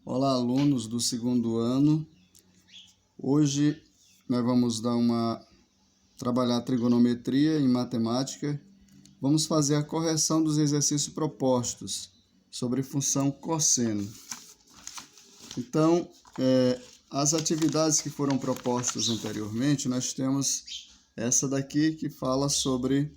Olá, alunos do segundo ano. Hoje nós vamos trabalhar trigonometria em matemática. Vamos fazer a correção dos exercícios propostos sobre função cosseno. Então, as atividades que foram propostas anteriormente, nós temos essa daqui que fala sobre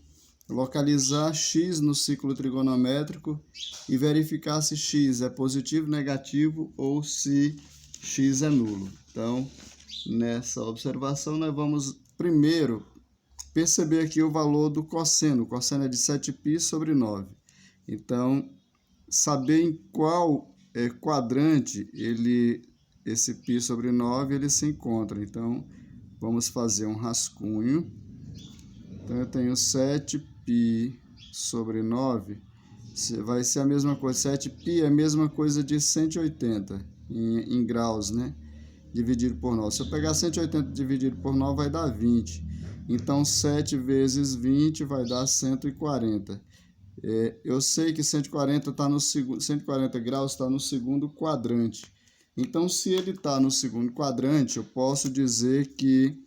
localizar x no ciclo trigonométrico e verificar se x é positivo, negativo ou se x é nulo. Então, nessa observação, nós vamos primeiro perceber aqui o valor do cosseno. O cosseno é de 7π sobre 9. Então, saber em qual quadrante esse π sobre 9 ele se encontra. Então, vamos fazer um rascunho. Então, eu tenho 7π sobre 9, vai ser a mesma coisa. 7π é a mesma coisa de 180 em graus, né? Dividido por 9. Se eu pegar 180 dividido por 9, vai dar 20. Então, 7 vezes 20 vai dar 140. Eu sei que 140 graus está no segundo quadrante. Então, se ele está no segundo quadrante, eu posso dizer que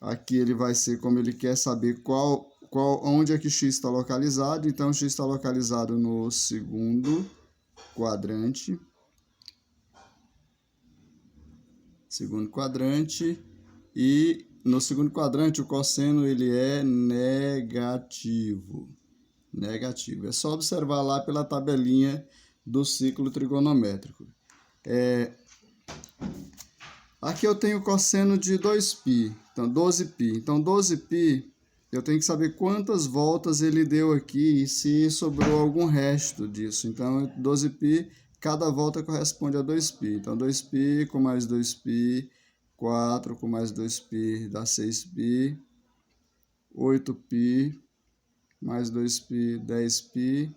aqui ele vai ser como ele quer saber onde é que x está localizado. Então, x está localizado no segundo quadrante. E no segundo quadrante o cosseno ele é negativo. É só observar lá pela tabelinha do ciclo trigonométrico. Aqui eu tenho o cosseno de 2π, então 12π. Então 12π, eu tenho que saber quantas voltas ele deu aqui e se sobrou algum resto disso. Então 12π, cada volta corresponde a 2π. Então 2π com mais 2π, 4 com mais 2π dá 6π, 8π, mais 2π, 10π,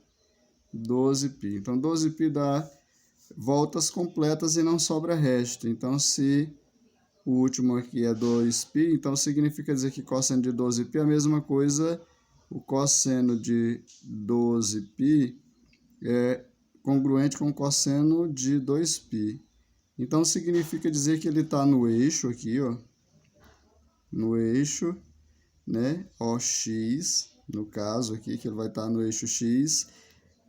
12π. Então 12π dá voltas completas e não sobra resto. Então, se o último aqui é 2π, então significa dizer que cosseno de 12π é a mesma coisa. O cosseno de 12π é congruente com o cosseno de 2π. Então, significa dizer que ele está no eixo aqui, ó. No eixo, né? OX, no caso aqui, que ele vai estar no eixo X.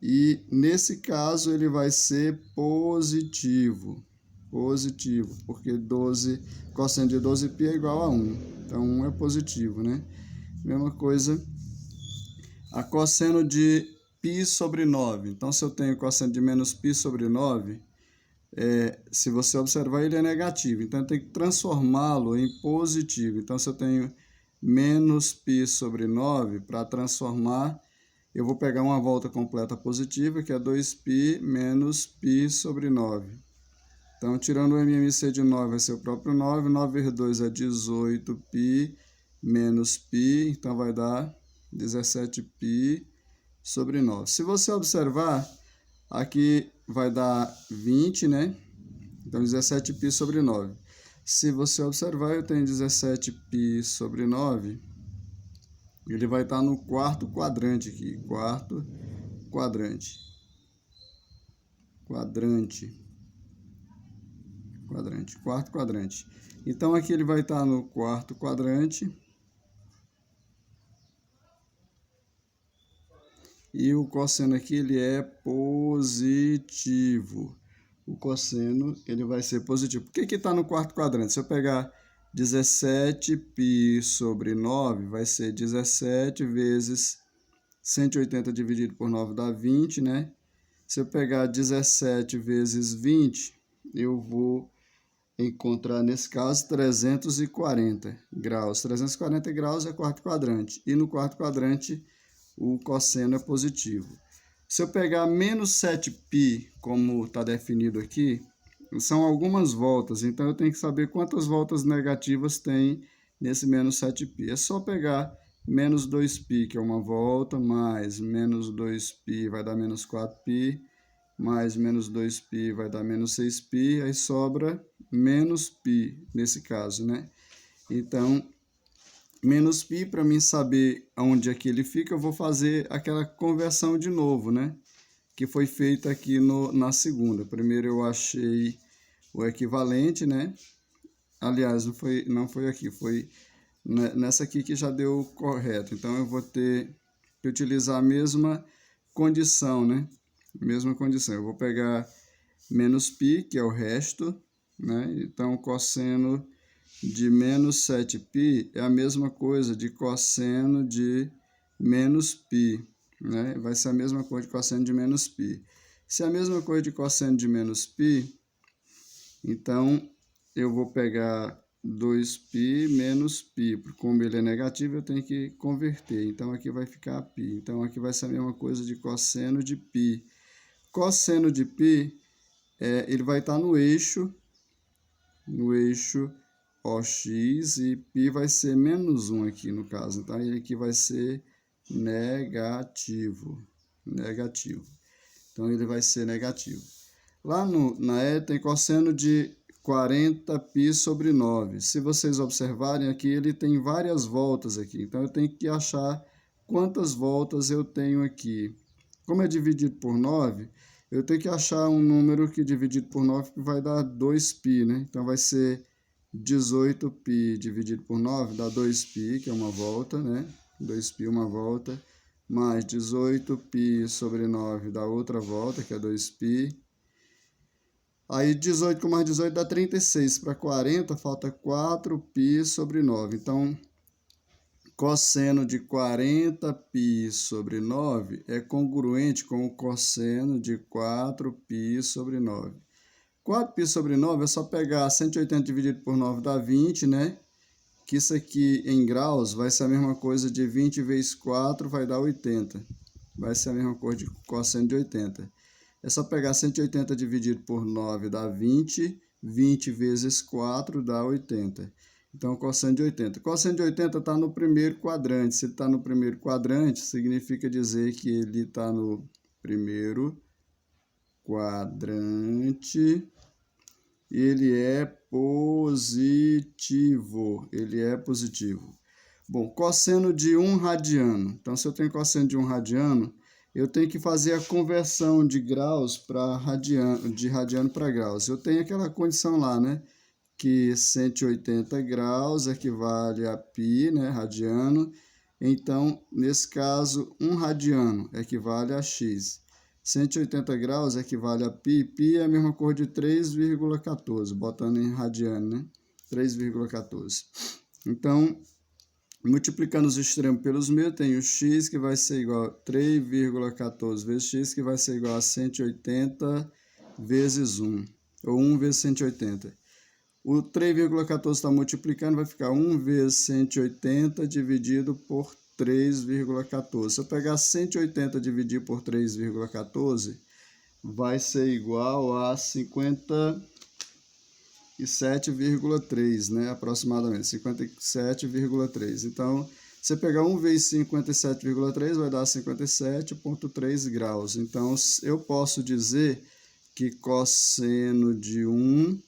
E nesse caso ele vai ser positivo, porque cosseno de 12π é igual a 1, então 1 é positivo, né? Mesma coisa, a cosseno de π sobre 9, então se eu tenho cosseno de menos π sobre 9, se você observar ele é negativo, então eu tenho que transformá-lo em positivo. Então se eu tenho menos π sobre 9, para transformar, eu vou pegar uma volta completa positiva, que é 2π menos π sobre 9. Então, tirando o MMC de 9, vai ser o próprio 9. 9 vezes 2 é 18π menos π, então vai dar 17π sobre 9. Se você observar, aqui vai dar 20, né? Então, 17π sobre 9. Se você observar, eu tenho 17π sobre 9. Ele vai estar no quarto quadrante aqui. Quarto quadrante. Então, aqui ele vai estar no quarto quadrante. E o cosseno aqui, ele é positivo. O cosseno, ele vai ser positivo. Por que está no quarto quadrante? Se eu pegar 17π sobre 9, vai ser 17 vezes 180 dividido por 9 dá 20, né? Se eu pegar 17 vezes 20, eu vou encontrar, nesse caso, 340 graus. 340 graus é quarto quadrante. E no quarto quadrante, o cosseno é positivo. Se eu pegar menos 7π, como está definido aqui, são algumas voltas, então eu tenho que saber quantas voltas negativas tem nesse menos 7π. É só pegar menos 2π, que é uma volta, mais menos 2π vai dar menos 4π, mais menos 2π vai dar menos 6π, aí sobra menos π nesse caso, né? Então, menos π, para mim saber onde é que ele fica, eu vou fazer aquela conversão de novo, né? que foi feita aqui na segunda. Primeiro eu achei o equivalente, né? Aliás, não foi aqui, foi nessa aqui que já deu correto. Então eu vou ter que utilizar a mesma condição, né? Mesma condição. Eu vou pegar menos π, que é o resto, né? Então cosseno de menos 7π é a mesma coisa de cosseno de menos π, né? Vai ser a mesma coisa de cosseno de menos π. Se é a mesma coisa de cosseno de menos π, então eu vou pegar 2π menos π, como ele é negativo, eu tenho que converter. Então aqui vai ficar π. Então aqui vai ser a mesma coisa de cosseno de π. Cosseno de π, ele vai estar no eixo OX, e π vai ser menos 1 aqui no caso. Então ele aqui vai ser negativo. Então ele vai ser negativo. Lá na E tem cosseno de 40π sobre 9. Se vocês observarem aqui, ele tem várias voltas aqui. Então eu tenho que achar quantas voltas eu tenho aqui. Como é dividido por 9, eu tenho que achar um número que dividido por 9 vai dar 2π, né? Então vai ser 18π dividido por 9 dá 2π, que é uma volta, né? 2π, uma volta, mais 18π sobre 9 dá outra volta, que é 2π. Aí 18 com mais 18 dá 36. Para 40 falta 4π sobre 9. Então, cosseno de 40π sobre 9 é congruente com o cosseno de 4π sobre 9. 4π sobre 9 é só pegar 180 dividido por 9 dá 20, né? Que isso aqui em graus vai ser a mesma coisa de 20 vezes 4 vai dar 80. Vai ser a mesma coisa de cosseno de 80. É só pegar 180 dividido por 9 dá 20, 20 vezes 4 dá 80. Então, cosseno de 80. Cosseno de 80 está no primeiro quadrante. Se ele está no primeiro quadrante, significa dizer que ele está no primeiro quadrante. Ele é positivo. Ele é positivo. Bom, cosseno de 1 radiano. Então, se eu tenho cosseno de 1 radiano, eu tenho que fazer a conversão de graus para radiano, de radiano para graus. Eu tenho aquela condição lá, né? Que 180 graus equivale a π, né? Radiano. Então, nesse caso, 1 radiano equivale a x. 180 graus equivale a π. Π é a mesma coisa de 3,14, botando em radiano, né? 3,14. Então, multiplicando os extremos pelos meios, tem o x que vai ser igual a 3,14 vezes x, que vai ser igual a 180 vezes 1, ou 1 vezes 180. O 3,14 está multiplicando, vai ficar 1 vezes 180 dividido por 3,14. Se eu pegar 180 dividido por 3,14, vai ser igual a 57,3, né? Aproximadamente, 57,3. Então, você pegar 1 vezes 57,3 vai dar 57,3 graus. Então, eu posso dizer que cosseno de 1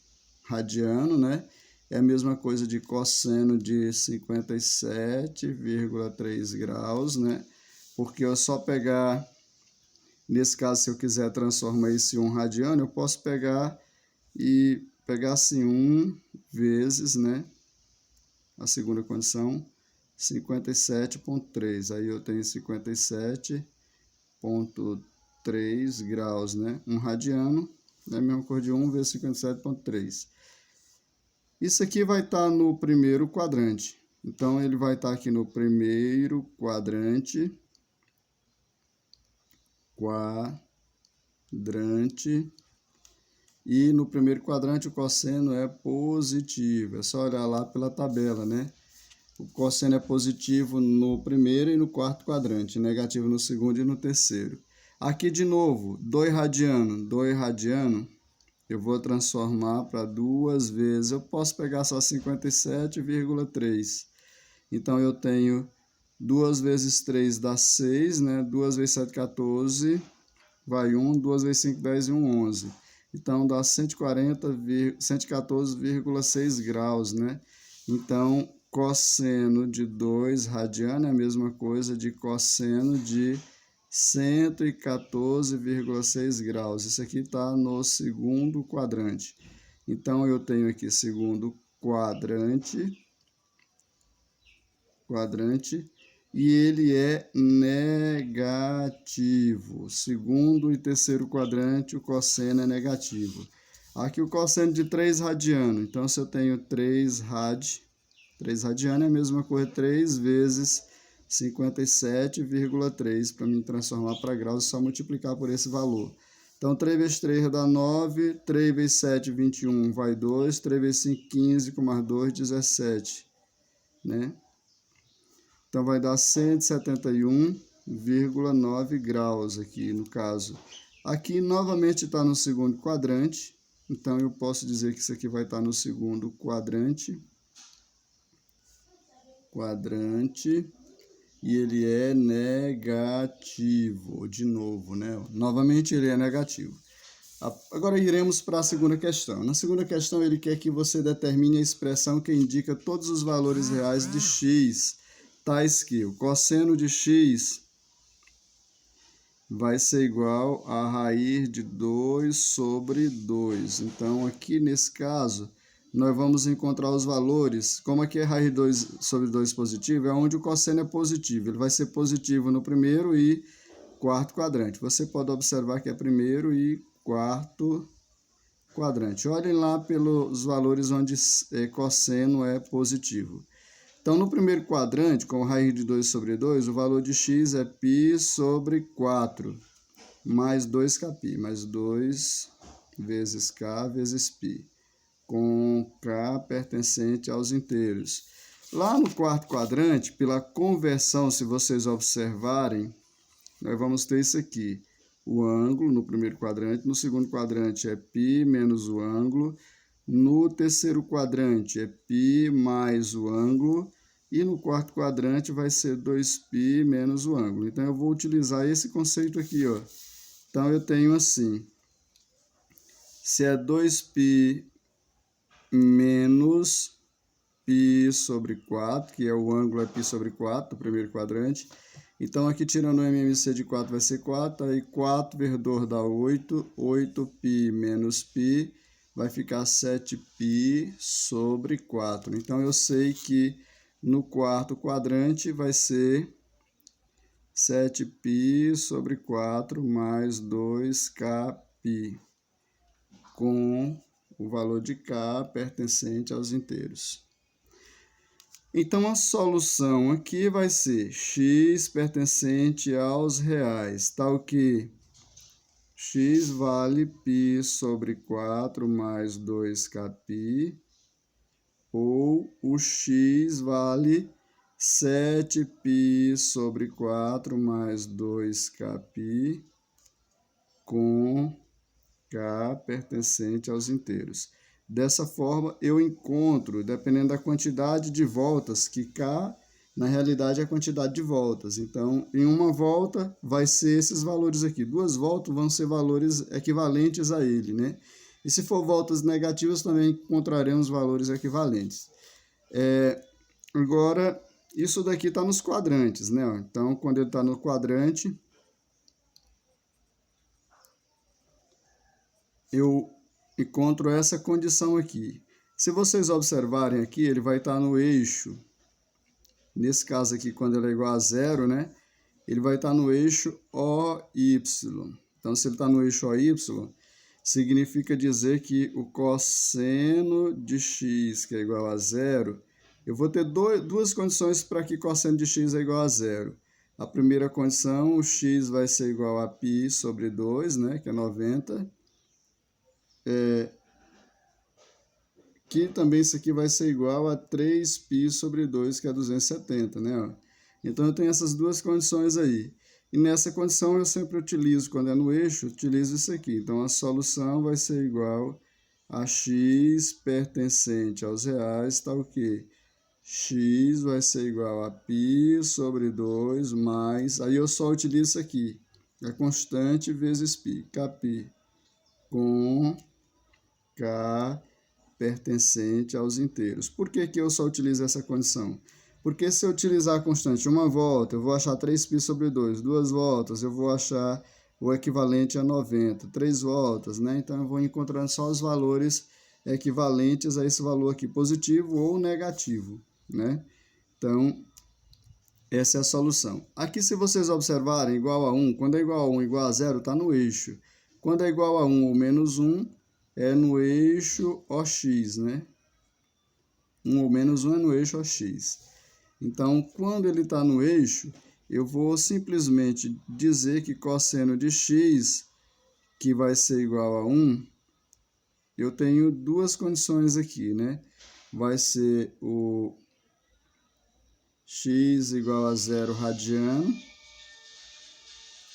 radiano, né? É a mesma coisa de cosseno de 57,3 graus, né? Porque eu só pegar, nesse caso, se eu quiser transformar esse 1 radiano, eu posso pegar assim 1 vezes, né? A segunda condição, 57,3. Aí eu tenho 57,3 graus, né? 1 radiano é a mesma coisa de 1 vezes 57,3. Isso aqui vai estar no primeiro quadrante. Então, ele vai estar aqui no primeiro quadrante. E no primeiro quadrante o cosseno é positivo. É só olhar lá pela tabela, né? O cosseno é positivo no primeiro e no quarto quadrante, negativo no segundo e no terceiro. Aqui de novo, 2 radiano. 2 radiano, eu vou transformar para 2 vezes. Eu posso pegar só 57,3. Então, eu tenho 2 vezes 3 dá 6, né? 2 vezes 7, 14, vai 1. 2 vezes 5, 10 e 1, 11. Então, dá 114,6 graus, né? Então, cosseno de 2 radiano é a mesma coisa de cosseno de 114,6 graus. Isso aqui está no segundo quadrante. Então, eu tenho aqui segundo quadrante, e ele é negativo. Segundo e terceiro quadrante, o cosseno é negativo. Aqui o cosseno de 3 radiano. Então, se eu tenho 3 radiano é a mesma coisa, 3 vezes 57,3. Para mim transformar para graus, é só multiplicar por esse valor. Então, 3 vezes 3 dá 9, 3 vezes 7, 21, vai 2, 3 vezes 5, 15, com mais 2, 17, né? Então, vai dar 171,9 graus aqui, no caso. Aqui, novamente, está no segundo quadrante. Então, eu posso dizer que isso aqui vai estar no segundo quadrante. E ele é negativo, de novo, né? Novamente, ele é negativo. Agora, iremos para a segunda questão. Na segunda questão, ele quer que você determine a expressão que indica todos os valores reais de x, tais que o cosseno de x vai ser igual a raiz de 2 sobre 2. Então, aqui nesse caso, nós vamos encontrar os valores. Como aqui é raiz de 2 sobre 2 positivo, é onde o cosseno é positivo. Ele vai ser positivo no primeiro e quarto quadrante. Você pode observar que é primeiro e quarto quadrante. Olhem lá pelos valores onde cosseno é positivo. Então, no primeiro quadrante, com raiz de 2 sobre 2, o valor de x é π sobre 4, mais 2kπ, mais 2 vezes k vezes π, com k pertencente aos inteiros. Lá no quarto quadrante, pela conversão, se vocês observarem, nós vamos ter isso aqui. O ângulo no primeiro quadrante, no segundo quadrante é π menos o ângulo, no terceiro quadrante é π mais o ângulo, e no quarto quadrante vai ser 2π menos o ângulo. Então, eu vou utilizar esse conceito aqui, ó. Então, eu tenho assim, se é 2π menos π sobre 4, que é o ângulo é π sobre 4, do primeiro quadrante. Então, aqui tirando o MMC de 4 vai ser 4, aí 4 vezes 2 dá 8, 8π menos π vai ficar 7π sobre 4. Então, eu sei que no quarto quadrante vai ser 7π sobre 4 mais 2kπ, com o valor de k pertencente aos inteiros. Então, a solução aqui vai ser x pertencente aos reais, tal que x vale π sobre 4 mais 2kπ, ou o x vale 7π sobre 4 mais 2kπ, com k pertencente aos inteiros. Dessa forma, eu encontro, dependendo da quantidade de voltas, que k, na realidade, é a quantidade de voltas. Então, em uma volta, vai ser esses valores aqui. 2 voltas vão ser valores equivalentes a ele, né? E se for voltas negativas, também encontraremos valores equivalentes. Agora, isso daqui está nos quadrantes, né? Então, quando ele está no quadrante, eu encontro essa condição aqui. Se vocês observarem aqui, ele vai estar no eixo. Nesse caso aqui, quando ele é igual a zero, né? Ele vai estar no eixo OY. Então, se ele está no eixo OY, significa dizer que o cosseno de x, que é igual a zero, eu vou ter duas condições para que cosseno de x é igual a zero. A primeira condição, o x vai ser igual a π sobre 2, né? Que é 90. Que também isso aqui vai ser igual a 3π sobre 2, que é 270, né? Então, eu tenho essas duas condições aí. E nessa condição, eu sempre utilizo, quando é no eixo, utilizo isso aqui. Então, a solução vai ser igual a x pertencente aos reais, tal que x vai ser igual a π sobre 2 mais... Aí, eu só utilizo isso aqui, a constante vezes π, kπ, com k pertencente aos inteiros. Por que que eu só utilizo essa condição? Porque se eu utilizar a constante uma volta, eu vou achar 3π sobre 2. 2 voltas, eu vou achar o equivalente a 90. 3 voltas, né? Então, eu vou encontrando só os valores equivalentes a esse valor aqui, positivo ou negativo, né? Então, essa é a solução. Aqui, se vocês observarem, igual a 1, quando é igual a 1, igual a 0, está no eixo. Quando é igual a 1 ou menos 1, é no eixo OX, né? 1 ou menos 1 é no eixo OX. Então, quando ele está no eixo, eu vou simplesmente dizer que cosseno de x, que vai ser igual a 1, eu tenho duas condições aqui, né? Vai ser o x igual a 0 radiano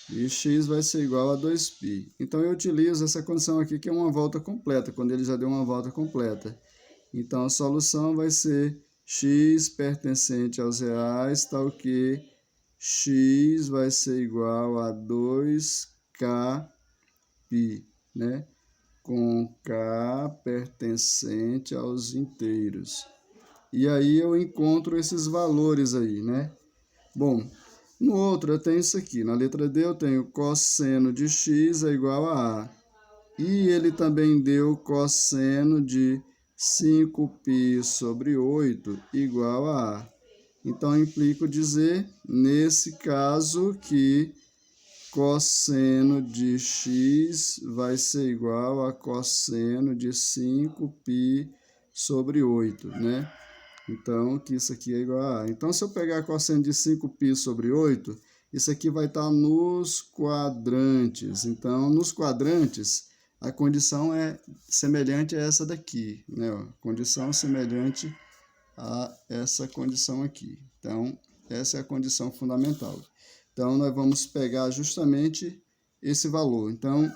e x vai ser igual a 2π. Então, eu utilizo essa condição aqui, que é uma volta completa, quando ele já deu uma volta completa. Então, a solução vai ser x pertencente aos reais, tal que x vai ser igual a 2kπ, né? Com k pertencente aos inteiros. E aí eu encontro esses valores aí, né? Bom, no outro eu tenho isso aqui. Na letra D eu tenho cosseno de x é igual a A. E ele também deu cosseno de 5π sobre 8 igual a A. Então, implico dizer, nesse caso, que cosseno de x vai ser igual a cosseno de 5π sobre 8, né? Então, que isso aqui é igual a A. Então, se eu pegar cosseno de 5π sobre 8, isso aqui vai estar nos quadrantes. Então, nos quadrantes, a condição é semelhante a essa daqui, né? Ó, condição semelhante a essa condição aqui. Então, essa é a condição fundamental. Então, nós vamos pegar justamente esse valor. Então,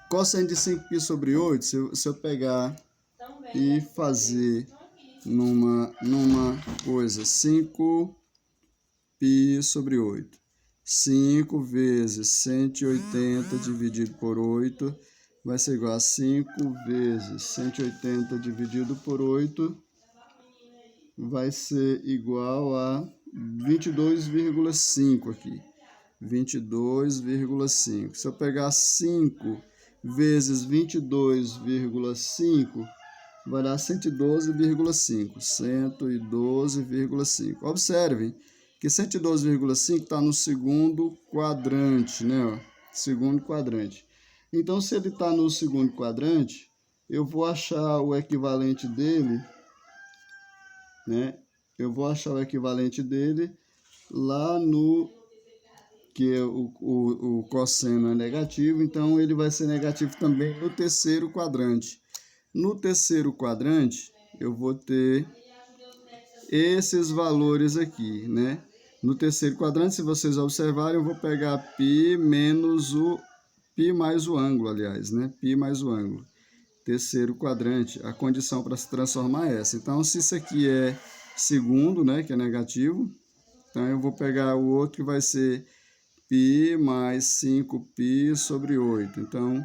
cosseno de 5π sobre 8, se eu pegar e fazer numa coisa, 5π sobre 8. 5 vezes 180 dividido por 8 vai ser igual a 5 vezes 180 dividido por 8 vai ser igual a 22,5 aqui. 22,5. Se eu pegar 5 vezes 22,5, vai dar 112,5. 112,5. Observem que 112,5 está no segundo quadrante, né? Ó, segundo quadrante. Então, se ele está no segundo quadrante, eu vou achar o equivalente dele, né? Eu vou achar o equivalente dele lá no que o cosseno é negativo, então ele vai ser negativo também no terceiro quadrante. No terceiro quadrante, eu vou ter esses valores aqui, né? No terceiro quadrante, se vocês observarem, eu vou pegar π menos o π mais o ângulo, aliás, né? Π mais o ângulo. Terceiro quadrante, a condição para se transformar é essa. Então, se isso aqui é segundo, né, que é negativo, então eu vou pegar o outro que vai ser π mais 5π sobre 8. Então,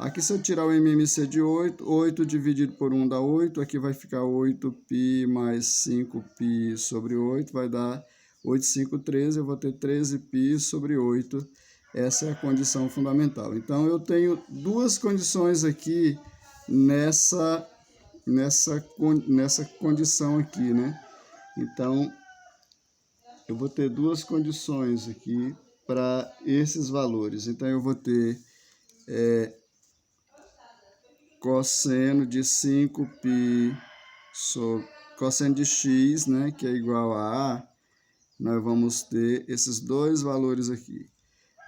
aqui se eu tirar o MMC de 8, 8 dividido por 1 dá 8, aqui vai ficar 8π mais 5π sobre 8, vai dar 8, 5, 13, eu vou ter 13π sobre 8. Essa é a condição fundamental. Então, eu tenho duas condições aqui nessa condição aqui, né? Então, eu vou ter duas condições aqui para esses valores. Então, eu vou ter cosseno de 5π sobre cosseno de x, né, que é igual a A, nós vamos ter esses dois valores aqui.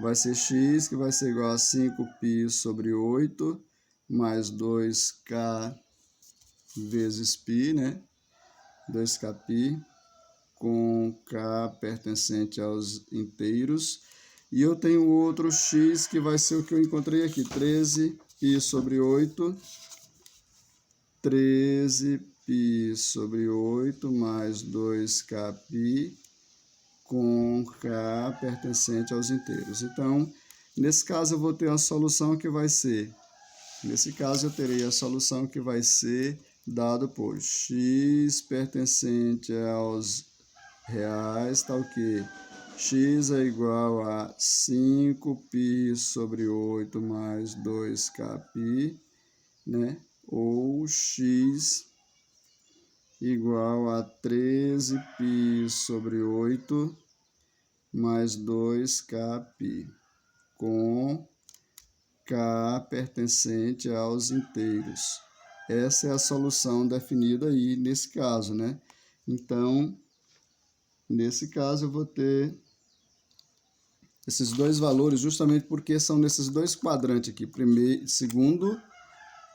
Vai ser x, que vai ser igual a 5π sobre 8, mais 2k vezes π, né? 2kπ, com k pertencente aos inteiros. E eu tenho outro x, que vai ser o que eu encontrei aqui, 13π sobre 8, 13π sobre 8, mais 2kπ, com k pertencente aos inteiros. Então, nesse caso, eu vou ter a solução que vai ser... Nesse caso, eu terei a solução que vai ser dado por x pertencente aos reais, tal que x é igual a 5π sobre 8 mais 2kπ, né? Ou x igual a 13π sobre 8 mais 2kπ, com k pertencente aos inteiros. Essa é a solução definida aí nesse caso, né? Então, nesse caso eu vou ter esses dois valores justamente porque são nesses dois quadrantes aqui, primeiro, segundo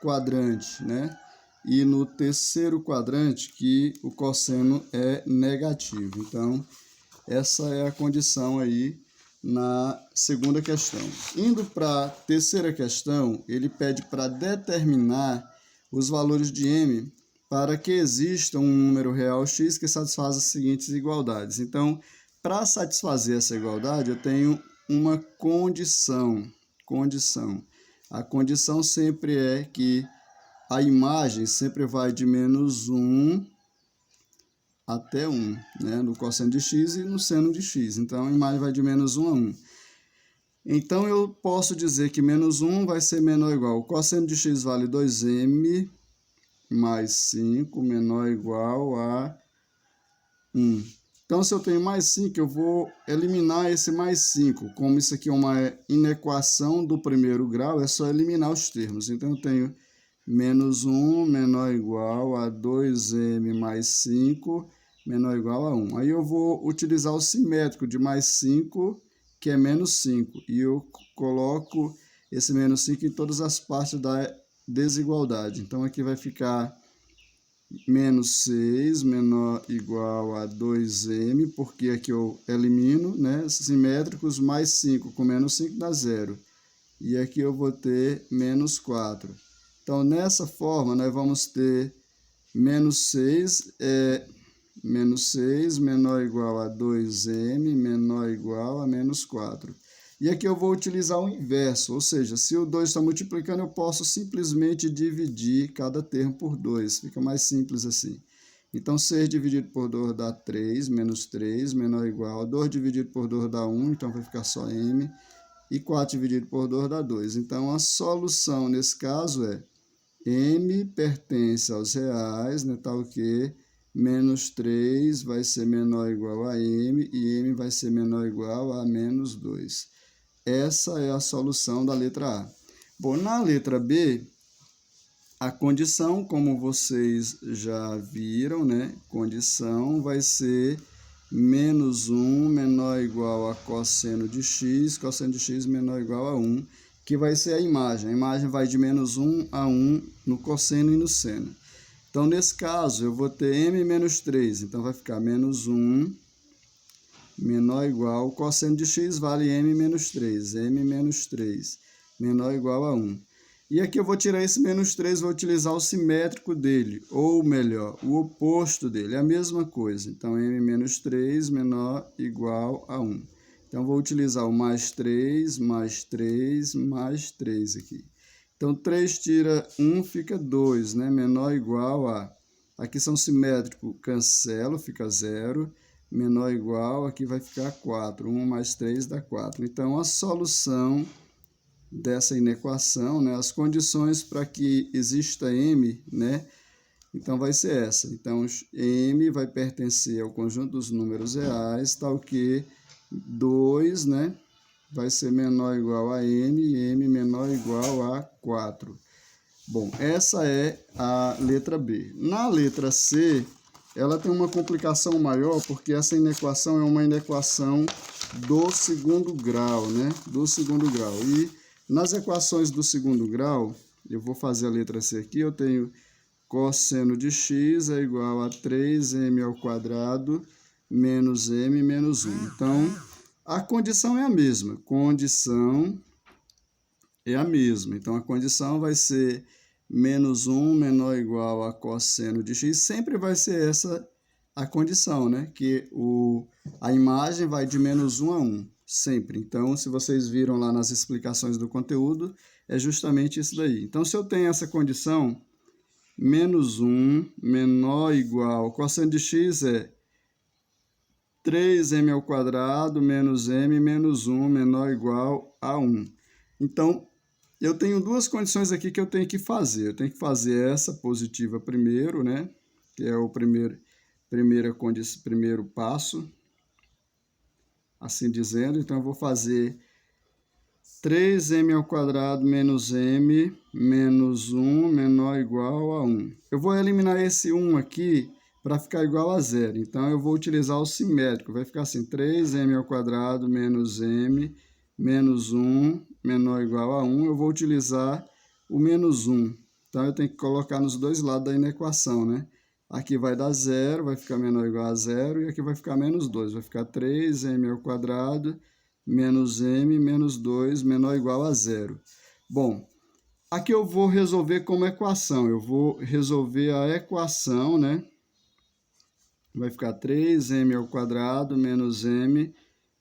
quadrante, né? E no terceiro quadrante que o cosseno é negativo. Então, essa é a condição aí na segunda questão. Indo para a terceira questão, ele pede para determinar os valores de m para que exista um número real x que satisfaça as seguintes igualdades. Então, para satisfazer essa igualdade, eu tenho uma condição. A condição sempre é que a imagem sempre vai de menos 1 até 1, né? No cosseno de x e no seno de x. Então, a imagem vai de menos 1 a 1. Então, eu posso dizer que menos 1 vai ser menor ou igual. O cosseno de x vale 2m mais 5 menor ou igual a 1. Então, se eu tenho mais 5, eu vou eliminar esse mais 5. Como isso aqui é uma inequação do primeiro grau, é só eliminar os termos. Então, eu tenho menos 1 menor ou igual a 2m mais 5 menor ou igual a 1. Aí eu vou utilizar o simétrico de mais 5, que é menos 5. E eu coloco esse menos 5 em todas as partes da desigualdade. Então, aqui vai ficar menos 6 menor ou igual a 2m, porque aqui eu elimino, né? Simétricos, mais 5 com menos 5 dá 0. E aqui eu vou ter menos 4. Então, nessa forma, nós vamos ter menos 6 menor ou igual a 2m menor ou igual a menos 4. E aqui eu vou utilizar o inverso, ou seja, se o 2 está multiplicando, eu posso simplesmente dividir cada termo por 2. Fica mais simples assim. Então, 6 dividido por 2 dá 3, menos 3, menor ou igual a 2 dividido por 2 dá 1, então vai ficar só m. E 4 dividido por 2 dá 2. Então, a solução nesse caso é m pertence aos reais, né, tal que menos 3 vai ser menor ou igual a m, e m vai ser menor ou igual a menos 2. Essa é a solução da letra A. Bom, na letra B, a condição, como vocês já viram, né, condição vai ser menos 1 menor ou igual a cosseno de x menor ou igual a 1, que vai ser a imagem. A imagem vai de menos 1 a 1 no cosseno e no seno. Então, nesse caso, eu vou ter m menos 3, então vai ficar menos 1 menor ou igual, o cosseno de x vale m menos 3, m menos 3 menor ou igual a 1. E aqui eu vou tirar esse menos 3, vou utilizar o simétrico dele, ou melhor, o oposto dele, é a mesma coisa. Então, m menos 3 menor ou igual a 1. Então, vou utilizar o mais 3, mais 3, mais 3 aqui. Então, 3 tira 1, fica 2, né? Menor ou igual a... Aqui são simétricos, cancelo, fica 0. Menor ou igual, aqui vai ficar 4. 1 mais 3 dá 4. Então, a solução dessa inequação, né? As condições para que exista m, né? Então, vai ser essa. Então, m vai pertencer ao conjunto dos números reais, tal que 2, né? Vai ser menor ou igual a m, e m menor ou igual a 4. Bom, essa é a letra B. Na letra C, ela tem uma complicação maior, porque essa inequação é uma inequação do segundo grau, né? Do segundo grau. E nas equações do segundo grau, eu vou fazer a letra C aqui, eu tenho cosseno de x é igual a 3m ao quadrado menos m menos 1. Então, a condição é a mesma. Condição é a mesma. Então, a condição vai ser menos 1 menor ou igual a cosseno de x. Sempre vai ser essa a condição, né? Que a imagem vai de menos 1 a 1. Sempre. Então, se vocês viram lá nas explicações do conteúdo, é justamente isso daí. Então, se eu tenho essa condição, menos 1 menor ou igual, o quociente de x é 3m ao quadrado menos m menos 1 menor ou igual a 1. Então, eu tenho duas condições aqui que eu tenho que fazer. Eu tenho que fazer essa positiva primeiro, né? Que é o primeiro passo, assim dizendo. Então, eu vou fazer 3m ao quadrado menos m menos 1 menor ou igual a 1. Eu vou eliminar esse 1 aqui para ficar igual a zero. Então, eu vou utilizar o simétrico. Vai ficar assim, 3m ao quadrado menos m menos 1 menor ou igual a 1. Eu vou utilizar o menos 1. Então, eu tenho que colocar nos dois lados da equação, né? Aqui vai dar zero, vai ficar menor ou igual a zero. E aqui vai ficar menos 2. Vai ficar 3m ao quadrado menos m menos 2 menor ou igual a zero. Bom, aqui eu vou resolver como equação. Eu vou resolver a equação, né? Vai ficar 3m ao quadrado menos m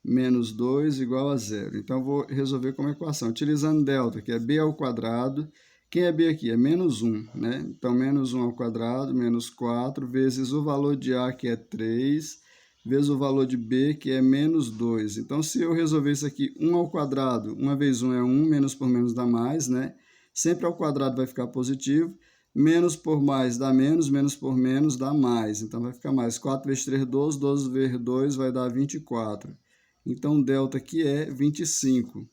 menos 2 igual a zero. Então, eu vou resolver como equação, utilizando delta, que é b ao quadrado. Quem é b aqui? É menos 1, né? Então, menos 1 ao quadrado, menos 4, vezes o valor de a, que é 3, vezes o valor de b, que é menos 2. Então, se eu resolver isso aqui, 1 ao quadrado, 1 vezes 1 é 1, menos por menos dá mais, né? Sempre ao quadrado vai ficar positivo. Menos por mais dá menos por menos dá mais. Então, vai ficar mais. 4 vezes 3, 12, 12 vezes 2 vai dar 24. Então, delta aqui é 25.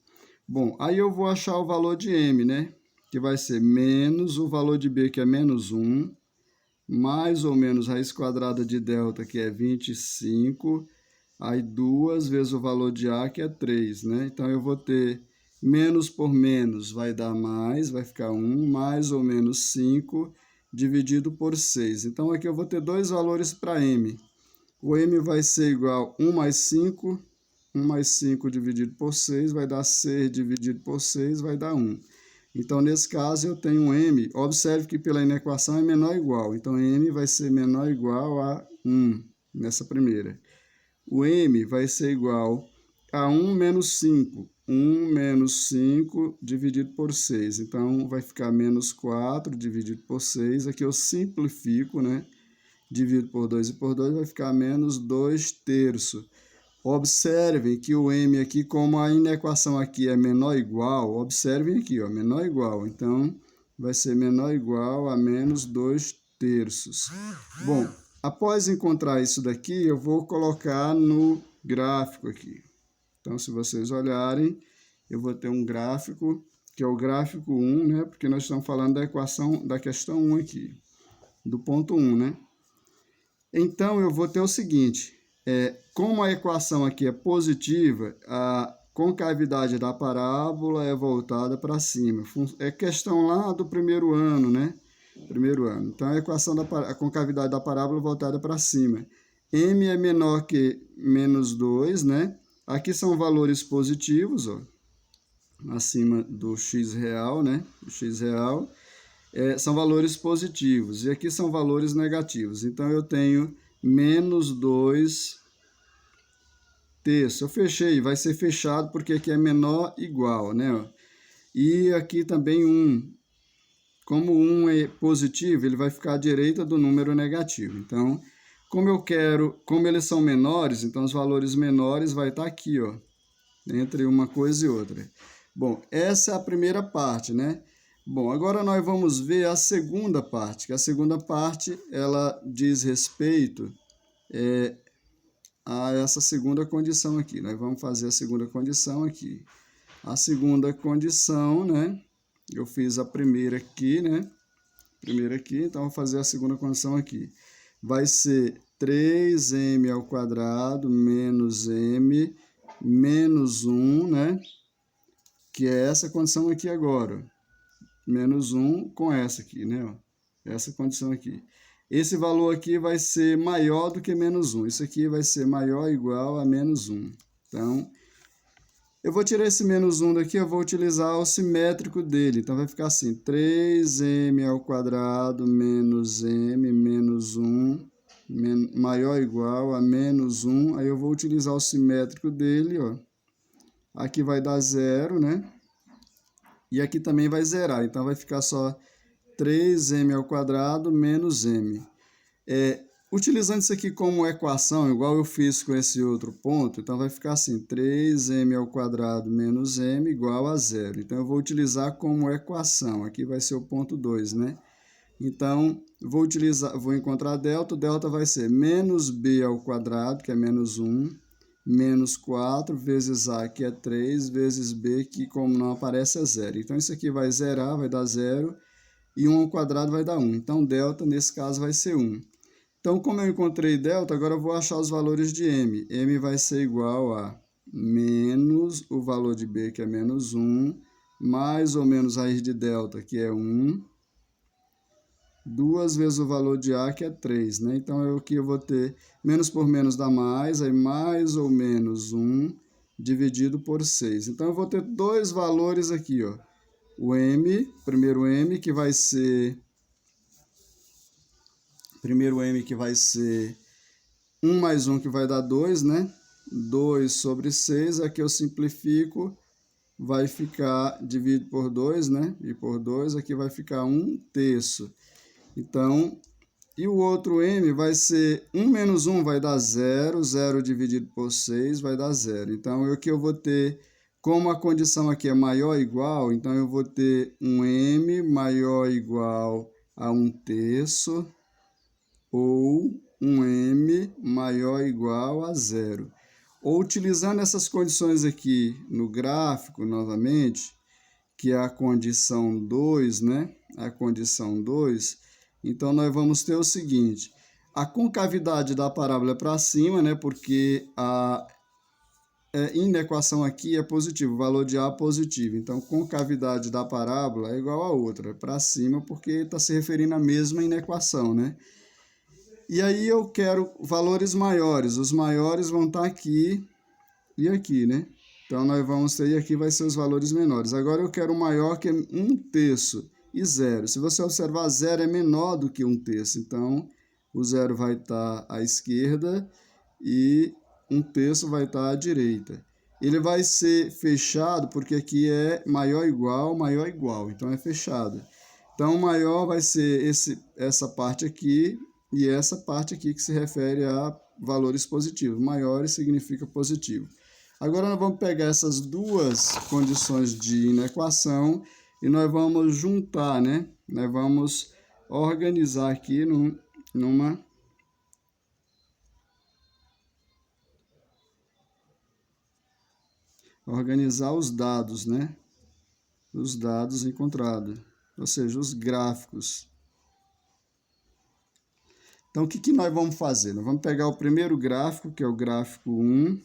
Bom, aí eu vou achar o valor de m, né? Que vai ser menos o valor de b, que é menos 1, mais ou menos raiz quadrada de delta, que é 25, aí 2 vezes o valor de a, que é 3, né? Então, eu vou ter menos por menos vai dar mais, vai ficar 1, mais ou menos 5, dividido por 6. Então, aqui eu vou ter dois valores para m. O m vai ser igual a 1 mais 5, 1 mais 5 dividido por 6, vai dar 6 dividido por 6, vai dar 1. Então, nesse caso, eu tenho um m. Observe que pela inequação é menor ou igual. Então, m vai ser menor ou igual a 1, nessa primeira. O m vai ser igual a 1 menos 5. 1 menos 5 dividido por 6. Então, vai ficar menos 4 dividido por 6. Aqui eu simplifico, né? Divido por 2 e por 2 vai ficar menos 2 terços. Observem que o m aqui, como a inequação aqui é menor ou igual, observem aqui, ó, menor ou igual. Então, vai ser menor ou igual a menos 2 terços. Bom, após encontrar isso daqui, eu vou colocar no gráfico aqui. Então, se vocês olharem, eu vou ter um gráfico, que é o gráfico 1, né? Porque nós estamos falando da equação, da questão 1 aqui, do ponto 1, né? Então, eu vou ter o seguinte, como a equação aqui é positiva, a concavidade da parábola é voltada para cima. É questão lá do primeiro ano, né? Primeiro ano. Então, a equação a concavidade da parábola é voltada para cima. M é menor que menos 2, né? Aqui são valores positivos, ó, acima do x real, né? O x real são valores positivos. E aqui são valores negativos. Então, eu tenho menos 2 terços. Eu fechei, vai ser fechado porque aqui é menor igual, né? E aqui também 1. Como 1 é positivo, ele vai ficar à direita do número negativo. Então, como eles são menores, então os valores menores vai estar aqui, ó, entre uma coisa e outra. Bom, essa é a primeira parte, né? Bom, agora nós vamos ver a segunda parte, que a segunda parte, ela diz respeito a essa segunda condição aqui. Nós vamos fazer a segunda condição aqui. A segunda condição, né? Eu fiz a primeira aqui, né? Primeira aqui, então vou fazer a segunda condição aqui. Vai ser 3m ao quadrado menos m menos 1, né? Que é essa condição aqui agora. Menos 1 com essa aqui, né? Essa condição aqui. Esse valor aqui vai ser maior do que menos 1. Isso aqui vai ser maior ou igual a menos 1. Então, eu vou tirar esse menos 1 daqui, eu vou utilizar o simétrico dele. Então, vai ficar assim, 3m ao quadrado menos m menos 1 maior ou igual a menos 1. Aí, eu vou utilizar o simétrico dele, ó. Aqui vai dar 0, né? E aqui também vai zerar. Então, vai ficar só 3m ao quadrado menos m. Utilizando isso aqui como equação, igual eu fiz com esse outro ponto, então vai ficar assim, 3m ao quadrado menos m igual a 0. Então, eu vou utilizar como equação. Aqui vai ser o ponto 2, né? Então, vou encontrar delta. O delta vai ser menos b ao quadrado, que é menos 1, menos 4, vezes a, que é 3, vezes b, que como não aparece, é 0. Então, isso aqui vai zerar, vai dar 0, e 1 ao quadrado vai dar 1. Então, delta, nesse caso, vai ser 1. Então, como eu encontrei delta, agora eu vou achar os valores de m. M vai ser igual a menos o valor de b, que é menos 1, mais ou menos raiz de delta, que é 1, 2 vezes o valor de a, que é 3, né? Então, aqui eu vou ter menos por menos dá mais, aí mais ou menos 1 dividido por 6. Então, eu vou ter dois valores aqui, ó. O m, primeiro m, que vai ser... Primeiro m que vai ser 1 mais 1, que vai dar 2, né? 2 sobre 6, aqui eu simplifico, vai ficar dividido por 2, né? E por 2, aqui vai ficar 1/3. Então, e o outro m vai ser 1 menos 1 vai dar 0, 0 dividido por 6 vai dar 0. Então, aqui eu vou ter, como a condição aqui é maior ou igual, então eu vou ter um m maior ou igual a 1/3, ou um m maior ou igual a 0. Ou utilizando essas condições aqui no gráfico, novamente, que é a condição 2, né? A condição 2, então nós vamos ter o seguinte, a concavidade da parábola é para cima, né? Porque a inequação aqui é positivo, o valor de A é positivo. Então, concavidade da parábola é igual a outra, é para cima, porque está se referindo à mesma inequação, né? E aí eu quero valores maiores. Os maiores vão estar aqui e aqui, né? Então, nós vamos ter, e aqui vai ser os valores menores. Agora, eu quero o maior, que é 1/3 e 0. Se você observar, 0 é menor do que 1/3. Então, o 0 vai estar à esquerda e 1/3 vai estar à direita. Ele vai ser fechado porque aqui é maior ou igual. Então, é fechado. Então, o maior vai ser essa parte aqui, e essa parte aqui que se refere a valores positivos. Maiores significa positivo. Agora nós vamos pegar essas duas condições de inequação e nós vamos juntar, né? Nós vamos organizar aqui numa... Organizar os dados, né? Os dados encontrados, ou seja, os gráficos. Então, o que nós vamos fazer? Nós vamos pegar o primeiro gráfico, que é o gráfico 1,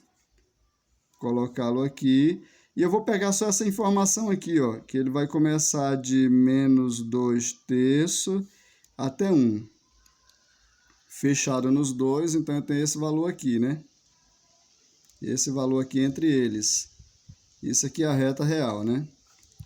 colocá-lo aqui, e eu vou pegar só essa informação aqui, ó, que ele vai começar de menos 2/3 até 1. Fechado nos dois, então eu tenho esse valor aqui, né? Esse valor aqui entre eles. Isso aqui é a reta real, né?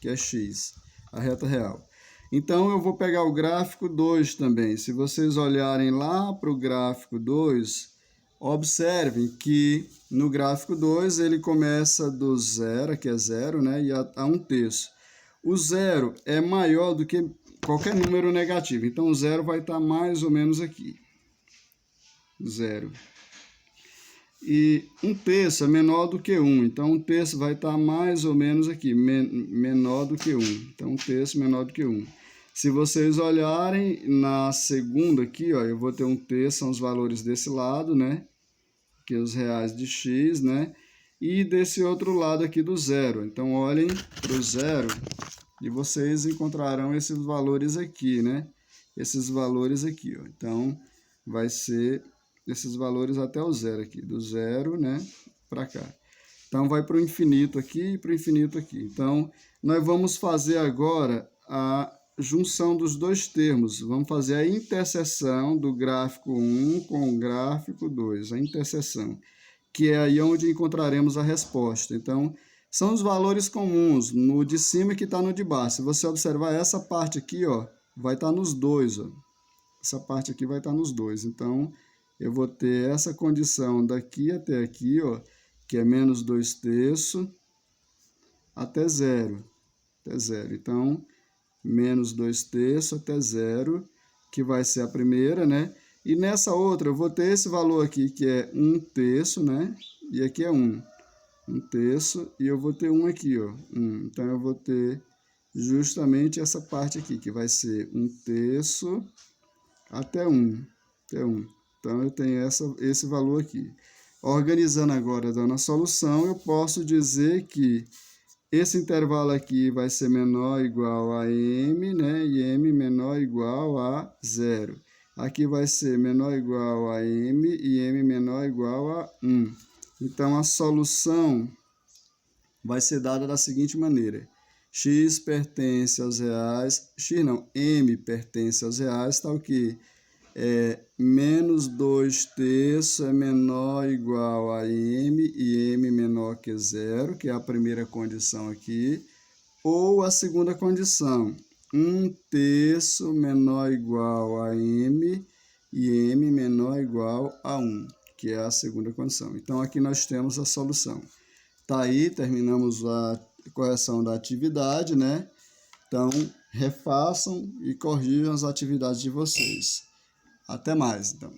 Que é x, a reta real. Então, eu vou pegar o gráfico 2 também. Se vocês olharem lá para o gráfico 2, observem que no gráfico 2 ele começa do 0, que é 0, né, e a 1/3. O 0 é maior do que qualquer número negativo. Então, o 0 vai estar mais ou menos aqui. 0. E 1/3 é menor do que 1. Então, 1/3 vai estar mais ou menos aqui, menor do que 1. Então, 1/3 menor do que 1. Se vocês olharem na segunda aqui, ó, eu vou ter 1/3, são os valores desse lado, né? Que é os reais de x, né? E desse outro lado aqui do 0. Então, olhem para o 0 e vocês encontrarão esses valores aqui, né? Esses valores aqui, ó. Então, vai ser esses valores até o 0 aqui, do 0, né, para cá. Então, vai para o infinito aqui e para o infinito aqui. Então, nós vamos fazer agora a junção dos dois termos. Vamos fazer a interseção do gráfico 1 com o gráfico 2, a interseção, que é aí onde encontraremos a resposta. Então, são os valores comuns, no de cima que está no de baixo. Se você observar essa parte aqui, ó, vai estar nos dois, ó. Essa parte aqui vai estar nos dois. Então, eu vou ter essa condição daqui até aqui, ó, que é menos 2/3 até 0. Até 0. Então, menos 2/3 até 0, que vai ser a primeira, né? E nessa outra eu vou ter esse valor aqui, que é 1/3, né? E aqui é 1. 1/3, e eu vou ter 1 aqui, ó. 1. Então, eu vou ter justamente essa parte aqui, que vai ser 1/3 até 1. Até 1. Então, eu tenho esse valor aqui. Organizando agora, dando a solução, eu posso dizer que esse intervalo aqui vai ser menor ou igual a m, né? E m menor ou igual a 0. Aqui vai ser menor ou igual a m e m menor ou igual a 1. Então, a solução vai ser dada da seguinte maneira. X pertence aos reais, m pertence aos reais, está o quê? Menos 2/3 é menor ou igual a m e m menor que 0, que é a primeira condição aqui, ou a segunda condição, 1/3 menor ou igual a m e m menor ou igual a 1, que é a segunda condição. Então, aqui nós temos a solução. Tá aí, terminamos a correção da atividade, né? Então, refaçam e corrijam as atividades de vocês. Até mais, então.